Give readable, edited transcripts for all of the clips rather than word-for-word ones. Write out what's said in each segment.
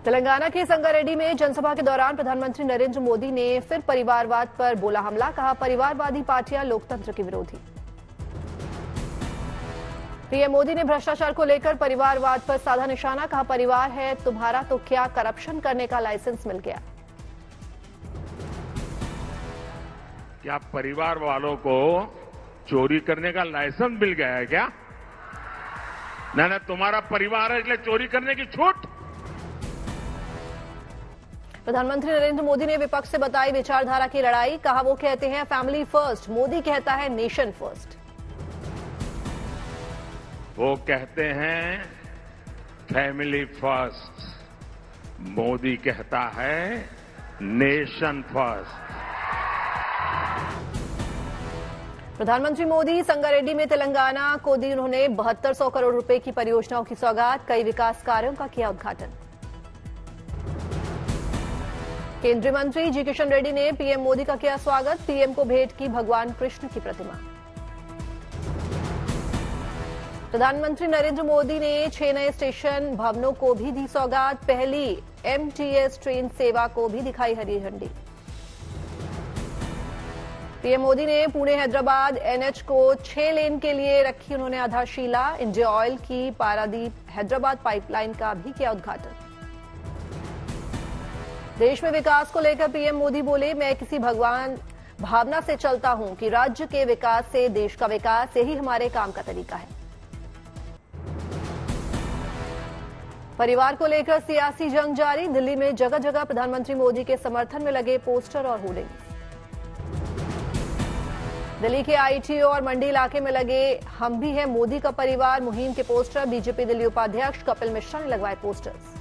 तेलंगाना के संगारेड्डी में जनसभा के दौरान प्रधानमंत्री नरेंद्र मोदी ने फिर परिवारवाद पर बोला हमला। कहा, परिवारवादी पार्टियां लोकतंत्र के विरोधी। पीएम मोदी ने भ्रष्टाचार को लेकर परिवारवाद पर साधा निशाना। कहा, परिवार है तुम्हारा तो क्या करप्शन करने का लाइसेंस मिल गया। क्या परिवार वालों को चोरी करने का लाइसेंस मिल गया है क्या? ना तुम्हारा परिवार है इसलिए चोरी करने की छूट। प्रधानमंत्री नरेंद्र मोदी ने विपक्ष से बताई विचारधारा की लड़ाई। कहा, वो कहते हैं फैमिली फर्स्ट, मोदी कहता है नेशन फर्स्ट। वो कहते हैं फैमिली फर्स्ट, मोदी कहता है नेशन फर्स्ट। प्रधानमंत्री मोदी संगारेड्डी में तेलंगाना को दी उन्होंने 7200 करोड़ रुपए की परियोजनाओं की सौगात। कई विकास कार्यों का किया उद्घाटन। केंद्रीय मंत्री जी किशन रेड्डी ने पीएम मोदी का किया स्वागत। पीएम को भेंट की भगवान कृष्ण की प्रतिमा। प्रधानमंत्री नरेंद्र मोदी ने 6 नए स्टेशन भवनों को भी दी सौगात। पहली एमटीएस ट्रेन सेवा को भी दिखाई हरी झंडी। पीएम मोदी ने पुणे हैदराबाद एनएच को 6 लेन के लिए रखी उन्होंने आधारशिला। इंडिया ऑयल की पारादीप हैदराबाद पाइपलाइन का भी किया उद्घाटन। देश में विकास को लेकर पीएम मोदी बोले, मैं किसी भगवान भावना से चलता हूं कि राज्य के विकास से देश का विकास, यही हमारे काम का तरीका है। परिवार को लेकर सियासी जंग जारी। दिल्ली में जगह जगह प्रधानमंत्री मोदी के समर्थन में लगे पोस्टर और होर्डिंग्स। दिल्ली के आईटी और मंडी इलाके में लगे हम भी हैं मोदी का परिवार मुहिम के पोस्टर। बीजेपी दिल्ली उपाध्यक्ष कपिल मिश्रा ने लगवाए पोस्टर्स।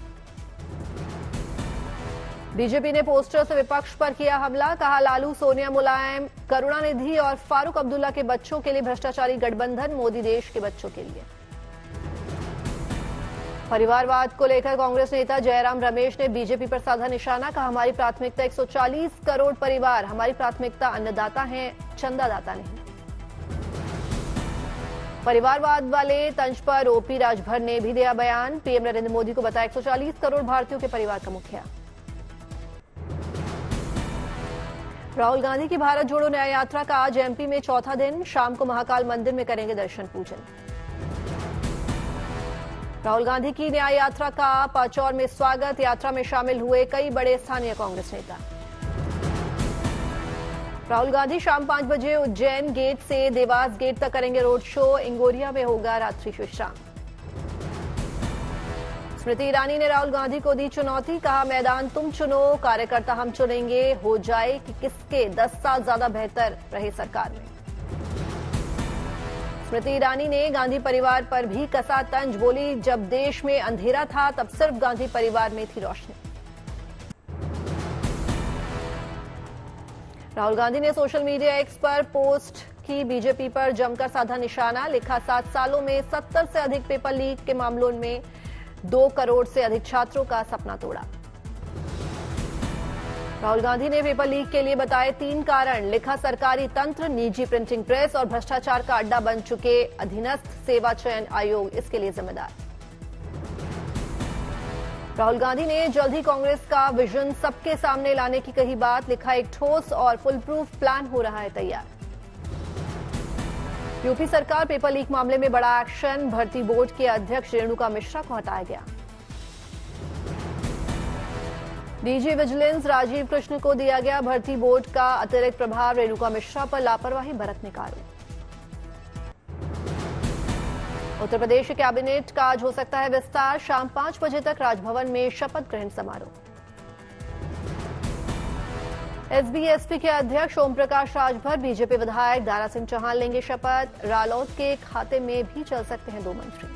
बीजेपी ने पोस्टर से विपक्ष पर किया हमला। कहा, लालू, सोनिया, मुलायम, करुणानिधि और फारूक अब्दुल्ला के बच्चों के लिए भ्रष्टाचारी गठबंधन, मोदी देश के बच्चों के लिए। परिवारवाद को लेकर कांग्रेस नेता जयराम रमेश ने बीजेपी पर साधा निशाना। कहा, हमारी प्राथमिकता 140 करोड़ परिवार, हमारी प्राथमिकता अन्नदाता हैं, चंदादाता नहीं। परिवारवाद वाले तंज पर ओपी राजभर ने भी दिया बयान। पीएम नरेंद्र मोदी को बताया 140 करोड़ भारतीयों के परिवार का मुखिया। राहुल गांधी की भारत जोड़ो न्याय यात्रा का आज एमपी में चौथा दिन। शाम को महाकाल मंदिर में करेंगे दर्शन पूजन। राहुल गांधी की न्याय यात्रा का पाचौर में स्वागत। यात्रा में शामिल हुए कई बड़े स्थानीय कांग्रेस नेता। राहुल गांधी शाम 5 बजे उज्जैन गेट से देवास गेट तक करेंगे रोड शो। इंगोरिया में होगा रात्रि विश्राम। स्मृति ईरानी ने राहुल गांधी को दी चुनौती। कहा, मैदान तुम चुनो, कार्यकर्ता हम चुनेंगे, हो जाए कि किसके 10 साल ज्यादा बेहतर रहे सरकार में। स्मृति ईरानी ने गांधी परिवार पर भी कसा तंज। बोली, जब देश में अंधेरा था तब सिर्फ गांधी परिवार में थी रोशनी। राहुल गांधी ने सोशल मीडिया एक्स पर पोस्ट की बीजेपी पर जमकर साधा निशाना। लिखा, 7 सालों में 70 से अधिक पेपर लीक के मामलों में 2 करोड़ से अधिक छात्रों का सपना तोड़ा। राहुल गांधी ने पेपर लीक के लिए बताए 3 कारण। लिखा, सरकारी तंत्र, निजी प्रिंटिंग प्रेस और भ्रष्टाचार का अड्डा बन चुके अधीनस्थ सेवा चयन आयोग इसके लिए जिम्मेदार। राहुल गांधी ने जल्द ही कांग्रेस का विजन सबके सामने लाने की कही बात। लिखा, एक ठोस और फुल प्रूफ प्लान हो रहा है तैयार। यूपी सरकार पेपर लीक मामले में बड़ा एक्शन। भर्ती बोर्ड के अध्यक्ष रेणुका मिश्रा को हटाया गया। डीजी विजिलेंस राजीव कृष्ण को दिया गया भर्ती बोर्ड का अतिरिक्त प्रभार। रेणुका मिश्रा पर लापरवाही बरतने का आरोप। उत्तर प्रदेश कैबिनेट का आज हो सकता है विस्तार। शाम 5 बजे तक राजभवन में शपथ ग्रहण समारोह। एसबीएसपी के अध्यक्ष ओम प्रकाश राजभर, बीजेपी विधायक दारा सिंह चौहान लेंगे शपथ। रालोद के खाते में भी चल सकते हैं 2 मंत्री।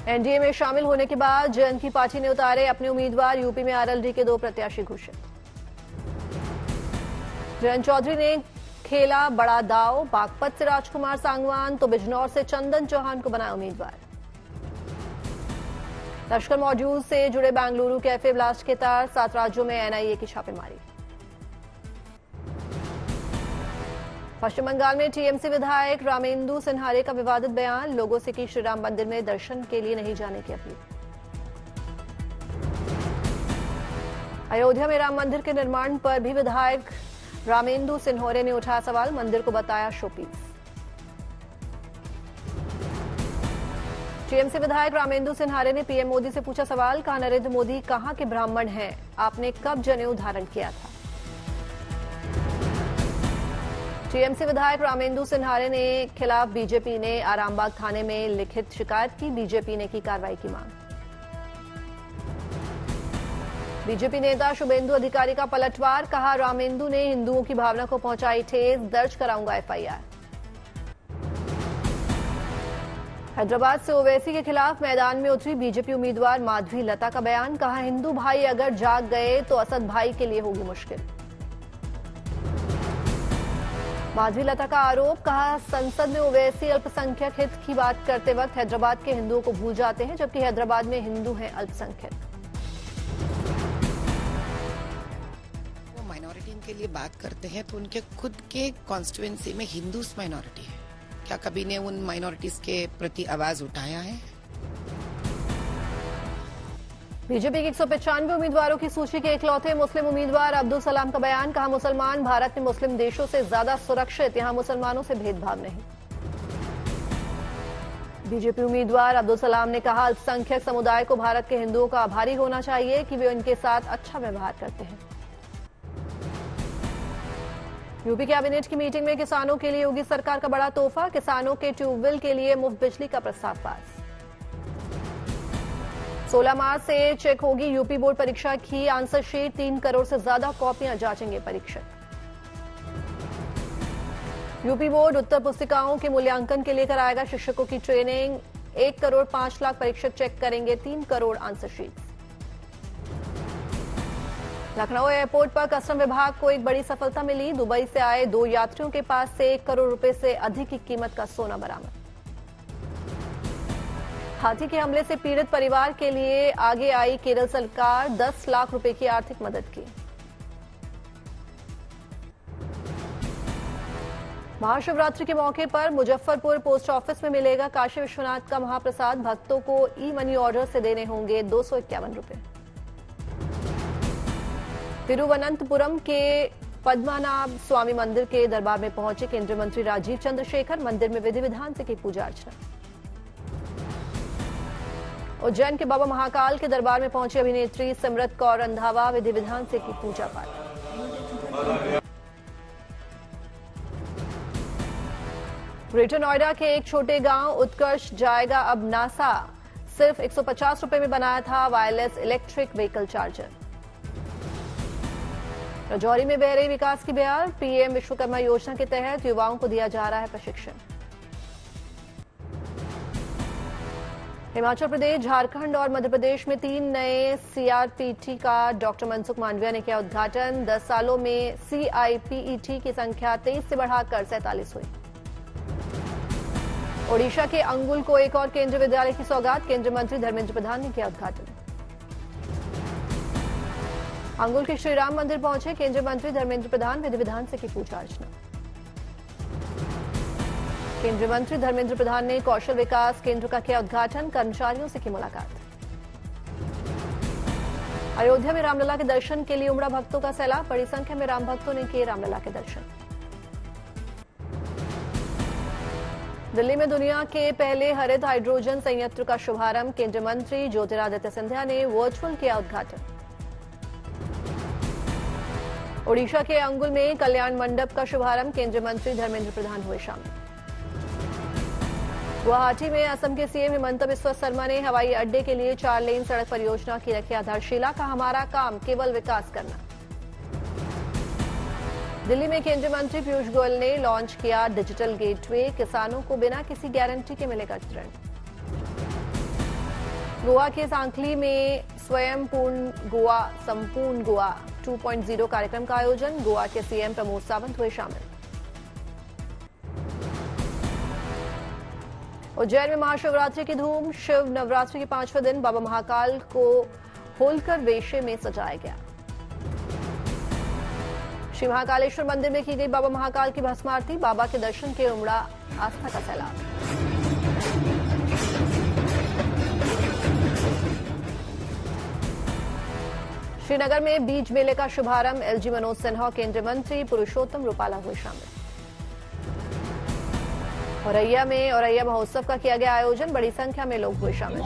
एनडीए में शामिल होने के बाद जयंत की पार्टी ने उतारे अपने उम्मीदवार। यूपी में आरएलडी के 2 प्रत्याशी घोषित। जयंत चौधरी ने खेला बड़ा दाव। बागपत से राजकुमार सांगवान तो बिजनौर से चंदन चौहान को बनाया उम्मीदवार। लश्कर मॉड्यूल से जुड़े बेंगलुरु कैफे ब्लास्ट के तार। 7 राज्यों में एनआईए की छापेमारी। पश्चिम बंगाल में टीएमसी विधायक रामेंदु सिन्हारे का विवादित बयान। लोगों से की श्रीराम मंदिर में दर्शन के लिए नहीं जाने की अपील। अयोध्या में राम मंदिर के निर्माण पर भी विधायक रामेंदु सिन्होरे ने उठाया सवाल, मंदिर को बताया शोपीस। टीएमसी विधायक रामेंदु सिन्हारे ने पीएम मोदी से पूछा सवाल, कहा नरेंद्र मोदी कहां के ब्राह्मण हैं, आपने कब जनेऊ धारण किया था। टीएमसी विधायक रामेंदु सिन्हारे ने खिलाफ बीजेपी ने आरामबाग थाने में लिखित शिकायत की, बीजेपी ने की कार्रवाई की मांग। बीजेपी नेता शुभेंदु अधिकारी का पलटवार, कहा रामेंदु ने हिंदुओं की भावना को पहुंचाई ठेस, दर्ज कराऊंगा एफआईआर। हैदराबाद से ओवैसी के खिलाफ मैदान में उतरी बीजेपी उम्मीदवार माधवी लता का बयान, कहा हिंदू भाई अगर जाग गए तो असद भाई के लिए होगी मुश्किल। माधवी लता का आरोप, कहा संसद में ओवैसी अल्पसंख्यक हित की बात करते वक्त हैदराबाद के हिंदुओं को भूल जाते हैं, जबकि हैदराबाद में हिंदू हैं अल्पसंख्यक। वो माइनॉरिटी के लिए बात करते हैं तो उनके खुद के कॉन्स्टिट्यूएंसी में हिंदूस माइनॉरिटी है, क्या कभी ने उन माइनॉरिटीज के प्रति आवाज उठाया है? बीजेपी के 195 उम्मीदवारों की सूची के इकलौते मुस्लिम उम्मीदवार अब्दुल सलाम का बयान, कहा मुसलमान भारत में मुस्लिम देशों से ज्यादा सुरक्षित, यहां मुसलमानों से भेदभाव नहीं। बीजेपी उम्मीदवार अब्दुल सलाम ने कहा अल्पसंख्यक समुदाय को भारत के हिंदुओं का आभारी होना चाहिए कि वे उनके साथ अच्छा व्यवहार करते हैं। यूपी कैबिनेट की मीटिंग में किसानों के लिए योगी सरकार का बड़ा तोहफा, किसानों के ट्यूबवेल के लिए मुफ्त बिजली का प्रस्ताव पास। 16 मार्च से चेक होगी यूपी बोर्ड परीक्षा की आंसर शीट, 3 करोड़ से ज्यादा कॉपियां जांचेंगे परीक्षक। यूपी बोर्ड उत्तर पुस्तिकाओं के मूल्यांकन के लिए कराएगा शिक्षकों की ट्रेनिंग, 1 करोड़ 5 लाख परीक्षक चेक करेंगे 3 crore answer sheet. Lucknow airport पर कस्टम विभाग को एक बड़ी सफलता मिली, दुबई से आए 2 यात्रियों के पास से 1 करोड़ रुपए से अधिक की कीमत का सोना बरामद। हाथी के हमले से पीड़ित परिवार के लिए आगे आई केरल सरकार, 10 लाख रुपए की आर्थिक मदद की। महाशिवरात्रि के मौके पर मुजफ्फरपुर पोस्ट ऑफिस में मिलेगा काशी विश्वनाथ का महाप्रसाद, भक्तों को ई मनी ऑर्डर से देने होंगे 251 रुपए। तिरुवनंतपुरम के पद्मनाभ स्वामी मंदिर के दरबार में पहुंचे केंद्रीय मंत्री राजीव चंद्रशेखर, मंदिर में विधि विधान से की पूजा अर्चना। उज्जैन के बाबा महाकाल के दरबार में पहुंची अभिनेत्री सिमरत कौर रंधावा, विधि विधान से की पूजा पाठ। ग्रेटर नोएडा के एक छोटे गांव उत्कर्ष जाएगा अब नासा, सिर्फ 150 रुपए में बनाया था wireless electric vehicle charger. Rajouri में बह रही विकास की बयार, पीएम विश्वकर्मा योजना के तहत युवाओं को दिया जा रहा है प्रशिक्षण। हिमाचल प्रदेश, झारखंड और मध्य प्रदेश में 3 नए सीआरपीटी का डॉक्टर मनसुख मांडविया ने किया उद्घाटन, 10 सालों में सीआईपीईटी की संख्या 23 से बढ़ाकर 47 हुई। ओडिशा के अंगुल को एक और केंद्रीय विद्यालय की सौगात, केंद्रीय मंत्री धर्मेंद्र प्रधान ने किया उद्घाटन। अंगुल के श्रीराम मंदिर पहुंचे केंद्रीय मंत्री धर्मेंद्र प्रधान, विधि विधान से की पूजा अर्चना। केंद्रीय मंत्री धर्मेंद्र प्रधान ने कौशल विकास केंद्र का किया उद्घाटन, कर्मचारियों से की मुलाकात। अयोध्या में रामलला के दर्शन के लिए उमड़ा भक्तों का सैलाब, बड़ी संख्या में राम भक्तों ने किए रामलला के दर्शन। दिल्ली में दुनिया के पहले हरित हाइड्रोजन संयंत्र का शुभारंभ, केंद्रीय मंत्री ज्योतिरादित्य सिंधिया ने वर्चुअल किया उद्घाटन। ओडिशा के अंगुल में कल्याण मंडप का शुभारंभ, केंद्रीय मंत्री धर्मेंद्र प्रधान हुए शामिल। गुवाहाटी में असम के सीएम हिमंता बिस्वा शर्मा ने हवाई अड्डे के लिए 4 लेन सड़क परियोजना की रखी आधारशिला, का हमारा काम केवल विकास करना। दिल्ली में केंद्रीय मंत्री पीयूष गोयल ने लॉन्च किया डिजिटल गेटवे, किसानों को बिना किसी गारंटी के मिलेगा ऋण। गोवा के सांखली में स्वयं पूर्ण गोवा संपूर्ण गोवा 2.0 कार्यक्रम का आयोजन, गोवा के सीएम प्रमोद सावंत हुए शामिल। उज्जैन में महाशिवरात्रि की धूम, शिव नवरात्रि के 5वें दिन बाबा महाकाल को होलकर वेशे में सजाया गया। श्री महाकालेश्वर मंदिर में की गई बाबा महाकाल की भस्म आरती, बाबा के दर्शन के उमड़ा आस्था का सैलाब। श्रीनगर में बीज मेले का शुभारंभ, एलजी मनोज सिन्हा, केंद्रीय मंत्री पुरुषोत्तम रूपाला हुए शामिल। औरैया में औरैया महोत्सव का किया गया आयोजन, बड़ी संख्या में लोग हुए शामिल।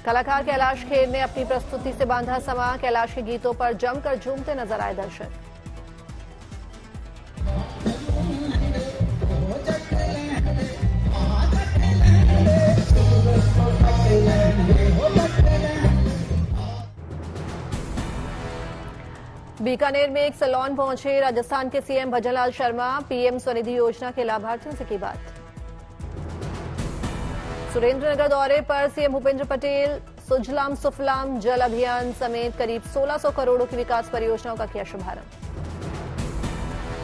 कलाकार कैलाश खेर ने अपनी प्रस्तुति से बांधा समा, कैलाश के गीतों पर जमकर झूमते नजर आए दर्शक। बीकानेर में एक सैलून पहुंचे राजस्थान के सीएम भजनलाल शर्मा, पीएम स्वनिधि योजना के लाभार्थियों से की बात। सुरेंद्रनगर दौरे पर सीएम भूपेंद्र पटेल, सुजलाम सुफलाम जल अभियान समेत करीब 1600 करोड़ों की विकास परियोजनाओं का किया शुभारंभ।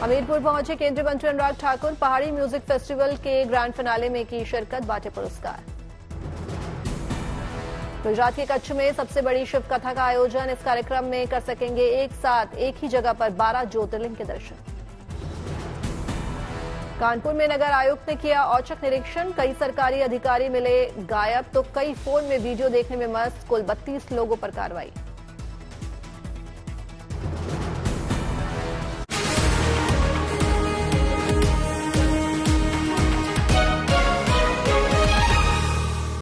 हमीरपुर पहुंचे केंद्रीय मंत्री अनुराग ठाकुर, पहाड़ी म्यूजिक फेस्टिवल के ग्रैंड फिनाले में की शिरकत, बांटे पुरस्कार। गुजरात के कच्छ में सबसे बड़ी शिव कथा का आयोजन, इस कार्यक्रम में कर सकेंगे एक साथ एक ही जगह पर 12 ज्योतिर्लिंग के दर्शन। कानपुर में नगर आयुक्त ने किया औचक निरीक्षण, कई सरकारी अधिकारी मिले गायब तो कई फोन में वीडियो देखने में मस्त, कुल 32 लोगों पर कार्रवाई।